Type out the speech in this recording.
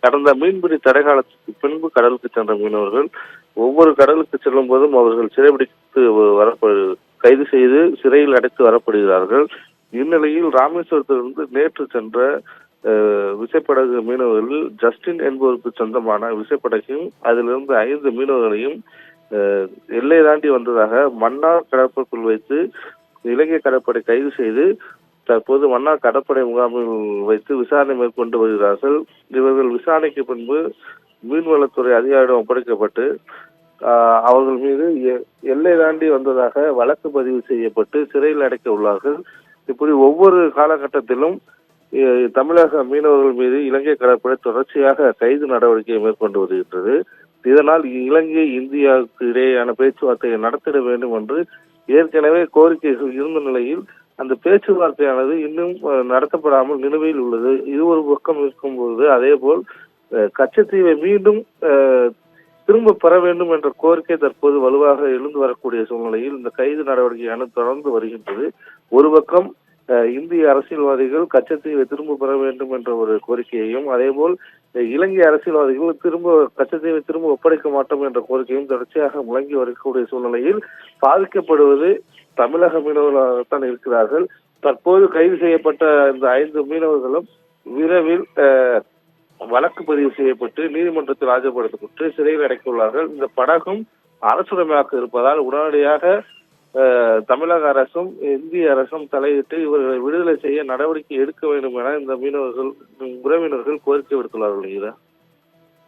கடந்த மீன்பிடி தடை காலத்துக்கு பின்பு கடலுக்கு சென்ற மீனவர்கள் ஒவ்வொரு கடலுக்கு செல்லும் போதும் அவர்கள் சிறைபிடித்து கைது செய்து சிறையில் அடைத்து வரப்படுகிறார்கள். இந்நிலையில் ராமேஸ்வரத்திலிருந்து நேற்று சென்ற விசைப்படகு மீனவர்கள் ஜஸ்டின் என்பவருக்கு சொந்தமான விசைப்படகையும் அதிலிருந்து 5 மீனவர்களையும் எல்லை தாண்டி வந்ததாக மன்னார் கடற்படைக்குள் வைத்து இலங்கை கடற்படை கைது செய்து தற்போது மன்னார் கடற்படை முகாமில் வைத்து விசாரணை மேற்கொண்டு வருகிறார்கள். இவர்கள் விசாரணைக்கு பின்பு மீன்வளத்துறை அதிகாரிடம் ஒப்படைக்கப்பட்டு அவர்கள் மீது எல்லை தாண்டி வந்ததாக வழக்கு பதிவு செய்யப்பட்டு சிறையில் அடைக்க உள்ளார்கள். இப்படி ஒவ்வொரு காலகட்டத்திலும் தமிழக மீனவர்கள் மீது இலங்கை கடற்படை தொடர்ச்சியாக கைது நடவடிக்கையை மேற்கொண்டு வருகின்றது. இதனால் இலங்கை இந்தியாவுக்கு இடையேயான பேச்சுவார்த்தையை நடத்திட வேண்டும் என்று ஏற்கனவே கோரிக்கைகள் இருந்த நிலையில் அந்த பேச்சுவார்த்தையானது இன்னும் நடத்தப்படாமல் நிலுவையில் உள்ளது. இது ஒரு பக்கம் இருக்கும்போது அதே போல் கச்சத்தீவை மீண்டும் திரும்ப பெற வேண்டும் என்ற கோரிக்கை தற்போது வலுவாக எழுந்து வரக்கூடிய சூழ்நிலையில் இந்த கைது நடவடிக்கையானது தொடர்ந்து வருகின்றது. ஒரு பக்கம் இந்திய அரசியல்வாதிகள் கச்சத்தீவை திரும்ப பெற வேண்டும் என்ற ஒரு கோரிக்கையையும், அதேபோல் இலங்கை அரசியல்வாதிகள் கச்சத்தீவை திரும்ப ஒப்படைக்க மாட்டோம் என்ற கோரிக்கையும் தொடர்ச்சியாக முழங்கி வரக்கூடிய சூழ்நிலையில் பாதிக்கப்படுவது தமிழக மீனவர்களாகத்தான் இருக்கிறார்கள். தற்போது கைது செய்யப்பட்ட இந்த 5 மீனவர்களும் விரைவில் வழக்கு பதிவு செய்யப்பட்டு நீதிமன்றத்தில் ஆஜர்படுத்தப்பட்டு சிறையில் அடைத்துள்ளார்கள். இந்த படகும் அரசுடைமையாக இருப்பதால் உடனடியாக தமிழக அரசும் இந்திய அரசும் தலையிட்டு இவர்களை விடுதலை செய்ய நடவடிக்கை எடுக்க வேண்டும் என இந்த மீனவர்கள் உறவினர்கள் கோரிக்கை விடுத்துள்ளார்கள்.